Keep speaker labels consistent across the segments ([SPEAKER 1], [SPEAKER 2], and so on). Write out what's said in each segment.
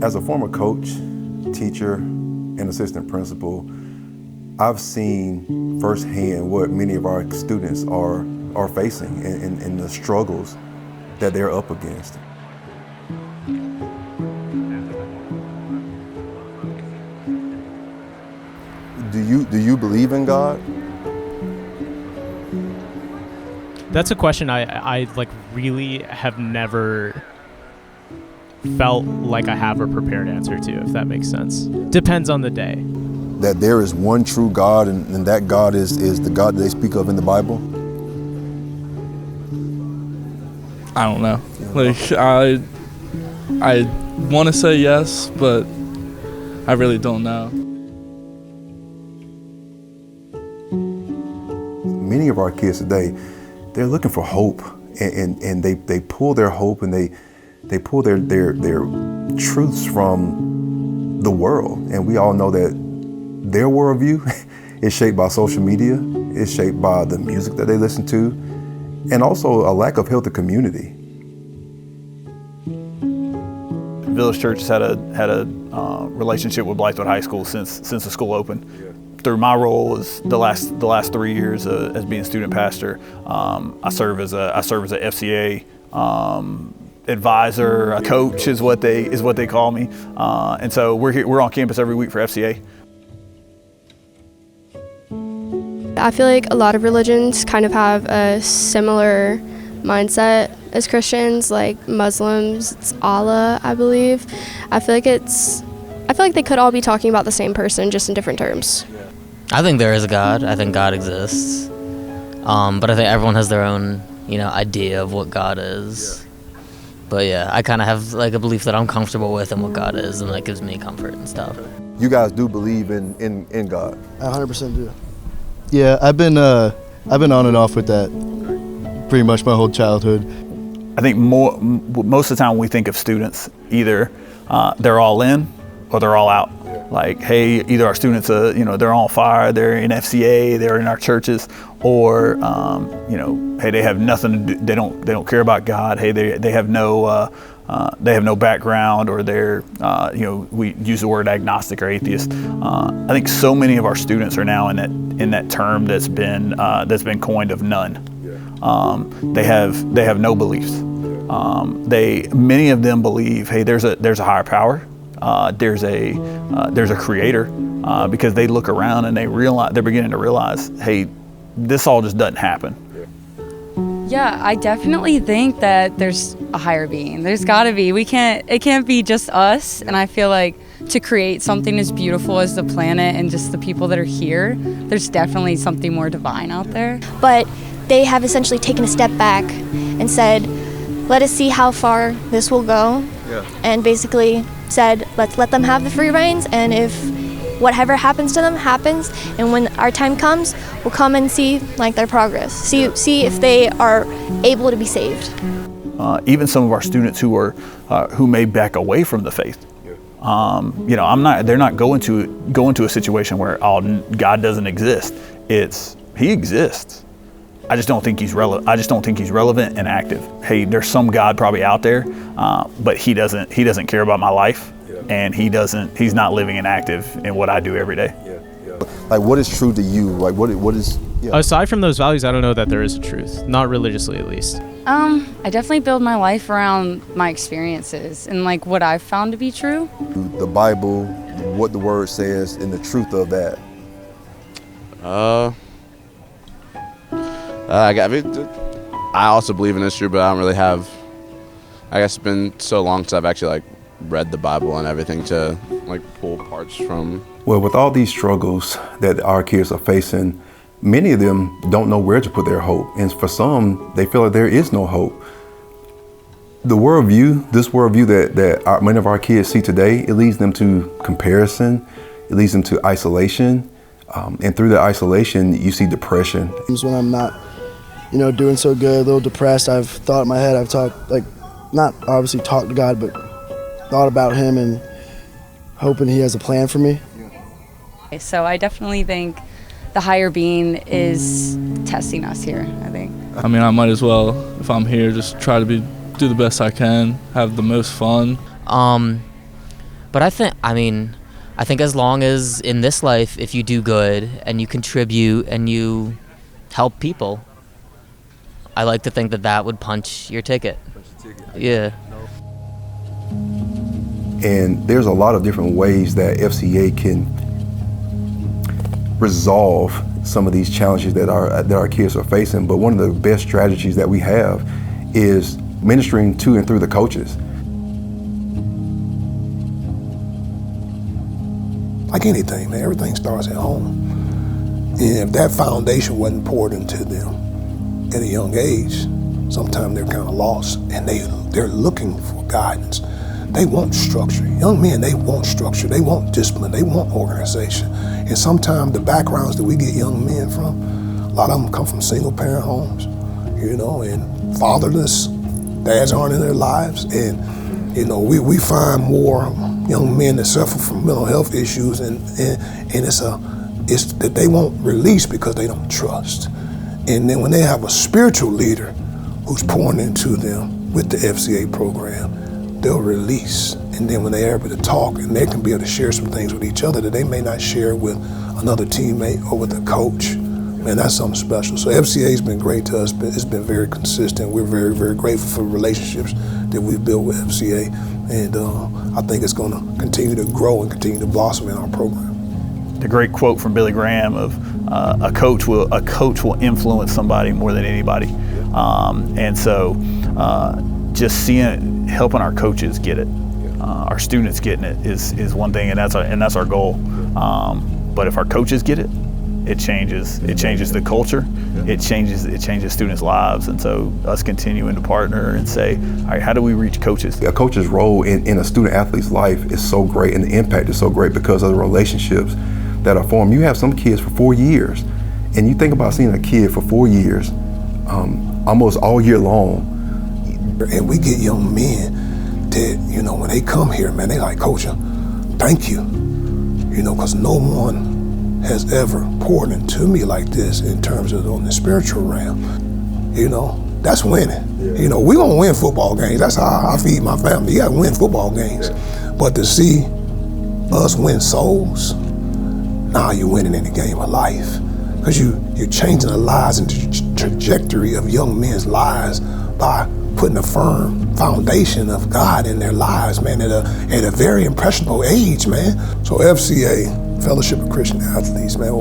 [SPEAKER 1] As a former coach, teacher, and assistant principal, I've seen firsthand what many of our students are facing and the struggles that they're up against. Do you believe in God?
[SPEAKER 2] That's a question I like really have never felt like I have a prepared answer to, if that makes sense. Depends on the day.
[SPEAKER 1] That there is one true God, and that God is the God they speak of in the Bible?
[SPEAKER 3] I don't know. Like, I want to say yes, but I really don't know.
[SPEAKER 1] Many of our kids today, they're looking for hope, and they pull their hope and they pull their truths from the world. And we all know that their worldview is shaped by social media, is shaped by the music that they listen to, and also a lack of healthy community.
[SPEAKER 4] Village Church has had a relationship with Blythewood High School since the school opened. Yeah. Through my role as the last 3 years as being student pastor, I serve as a FCA advisor, a coach is what they call me, and so we're on campus every week for FCA.
[SPEAKER 5] I feel like a lot of religions kind of have a similar mindset as Christians. Like Muslims, it's Allah, I believe. I feel like they could all be talking about the same person, just in different terms.
[SPEAKER 6] I think there is a God. I think God exists. But I think everyone has their own, idea of what God is. But yeah, I kind of have like a belief that I'm comfortable with and what God is, and that gives me comfort and stuff.
[SPEAKER 1] You guys do believe in God?
[SPEAKER 7] I 100% do. Yeah, I've been on and off with that pretty much my whole childhood.
[SPEAKER 4] I think most of the time when we think of students, either they're all in or they're all out. Like, hey, either our students, they're on fire, they're in FCA, they're in our churches, or hey, they have nothing to do, they don't care about God. Hey, they have no background, or they're we use the word agnostic or atheist. I think so many of our students are now in that term that's been coined of none. They have no beliefs. Many of them believe, hey, there's a higher power. There's a creator, because they look around and they're beginning to realize, hey, this all just doesn't happen.
[SPEAKER 8] Yeah, I definitely think that there's a higher being. There's gotta be. It can't be just us. And I feel like to create something as beautiful as the planet and just the people that are here, there's definitely something more divine out there.
[SPEAKER 5] But they have essentially taken a step back and said, let us see how far this will go. Yeah. And basically said, let's let them have the free reins, and if whatever happens to them happens, and when our time comes, we'll come and see their progress, see if they are able to be saved.
[SPEAKER 4] Even some of our students who may back away from the faith, they're not going to a situation where God doesn't exist. He exists. I just don't think he's relevant and active. Hey, there's some God probably out there, but he doesn't care about my life, and he's not living and active in what I do every day.
[SPEAKER 1] Like, what is true to you? Like, what is? Yeah.
[SPEAKER 2] Aside from those values, I don't know that there is a truth, not religiously at least.
[SPEAKER 8] I definitely build my life around my experiences and like what I've found to be true.
[SPEAKER 1] The Bible, what the Word says, and the truth of that.
[SPEAKER 9] I also believe in history, but I don't really have. I guess it's been so long since I've actually read the Bible and everything to pull parts from.
[SPEAKER 1] Well, with all these struggles that our kids are facing, many of them don't know where to put their hope, and for some, they feel like there is no hope. This worldview that many of our kids see today, it leads them to comparison, it leads them to isolation, and through that isolation, you see depression.
[SPEAKER 7] When I'm not doing so good, a little depressed, I've thought in my head, I've talked, not obviously talked to God, but thought about him and hoping he has a plan for me.
[SPEAKER 8] So I definitely think the higher being is testing us here, I think.
[SPEAKER 3] I mean, I might as well, if I'm here, just try to be do the best I can, have the most fun.
[SPEAKER 6] But I think as long as in this life, if you do good and you contribute and you help people, I like to think that would punch your ticket. Yeah.
[SPEAKER 1] And there's a lot of different ways that FCA can resolve some of these challenges that our kids are facing. But one of the best strategies that we have is ministering to and through the coaches.
[SPEAKER 10] Like anything, man, everything starts at home. And if that foundation wasn't poured into them at a young age, sometimes they're kind of lost and they're looking for guidance. They want structure. Young men, they want structure. They want discipline. They want organization. And sometimes the backgrounds that we get young men from, a lot of them come from single parent homes, and fatherless. Dads aren't in their lives. And, we find more young men that suffer from mental health issues and it's that they won't release because they don't trust. And then when they have a spiritual leader who's pouring into them with the FCA program, they'll release. And then when they're able to talk and they can be able to share some things with each other that they may not share with another teammate or with a coach, man, that's something special. So FCA's been great to us. It's been very consistent. We're very, very grateful for the relationships that we've built with FCA. And I think it's going to continue to grow and continue to blossom in our program.
[SPEAKER 4] The great quote from Billy Graham of a coach will influence somebody more than anybody. And so just helping our coaches get it, our students getting it is one thing, and that's our goal. But if our coaches get it, it changes the culture. It changes students' lives. And so us continuing to partner and say, all right, how do we reach coaches?
[SPEAKER 1] A coach's role in a student athlete's life is so great, and the impact is so great because of the relationships that are formed. You have some kids for 4 years, and you think about seeing a kid for 4 years, almost all year long.
[SPEAKER 10] And we get young men that, when they come here, man, they like, Coach, thank you, because no one has ever poured into me like this in terms of on the spiritual realm. That's winning. Yeah. We gonna win football games. That's how I feed my family. You gotta win football games. Yeah. But to see us win souls, now you're winning in the game of life. Because you're changing the lives and the trajectory of young men's lives by putting a firm foundation of God in their lives, man, at a very impressionable age, man. So FCA, Fellowship of Christian Athletes, man,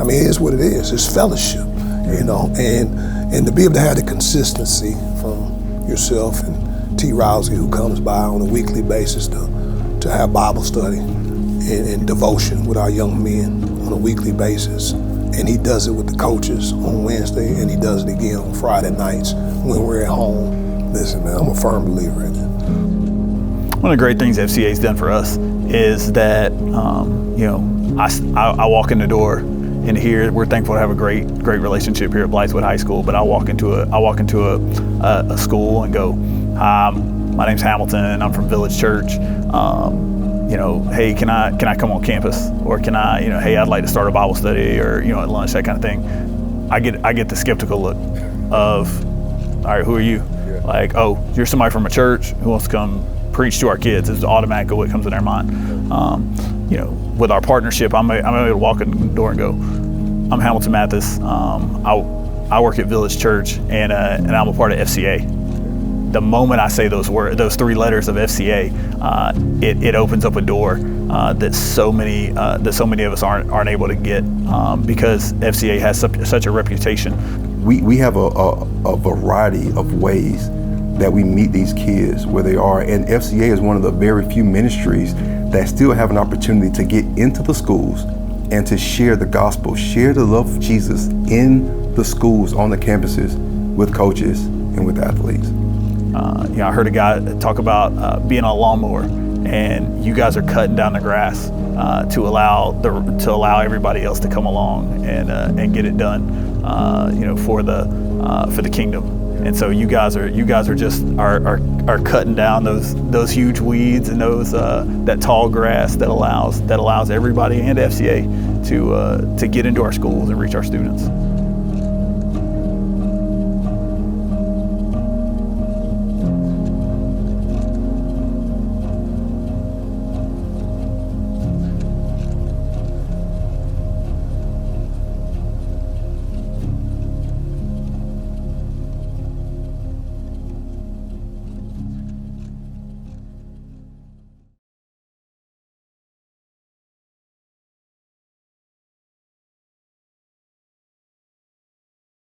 [SPEAKER 10] it is what it is. It's fellowship, and to be able to have the consistency from yourself and T. Rousey, who comes by on a weekly basis to have Bible study and devotion with our young men on a weekly basis. And he does it with the coaches on Wednesday, and he does it again on Friday nights when we're at home. Listen, man, I'm a firm believer in it.
[SPEAKER 4] One of the great things FCA's done for us is that, I walk in the door, and here we're thankful to have a great relationship here at Blytheswood High School. But I walk into a school and go, "Hi, my name's Hamilton, and I'm from Village Church. Hey, can I come on campus? Or can I, hey, I'd like to start a Bible study, or at lunch, that kind of thing." I get the skeptical look of, all right, who are you? Yeah. Like, oh, you're somebody from a church who wants to come preach to our kids. It's automatically what comes in their mind. With our partnership, I'm able to walk in the door and go, "I'm Hamilton Mathis. I work at Village Church, and I'm a part of FCA." The moment I say those 3 letters of FCA, it opens up a door that so many of us aren't able to get because FCA has such a reputation.
[SPEAKER 1] We have a variety of ways that we meet these kids where they are, and FCA is one of the very few ministries that still have an opportunity to get into the schools and to share the gospel, share the love of Jesus in the schools, on the campuses, with coaches and with athletes.
[SPEAKER 4] I heard a guy talk about being on a lawnmower, and you guys are cutting down the grass to allow everybody else to come along and get it done, for the kingdom. And so you guys are just cutting down those huge weeds and that tall grass that allows everybody and FCA to get into our schools and reach our students.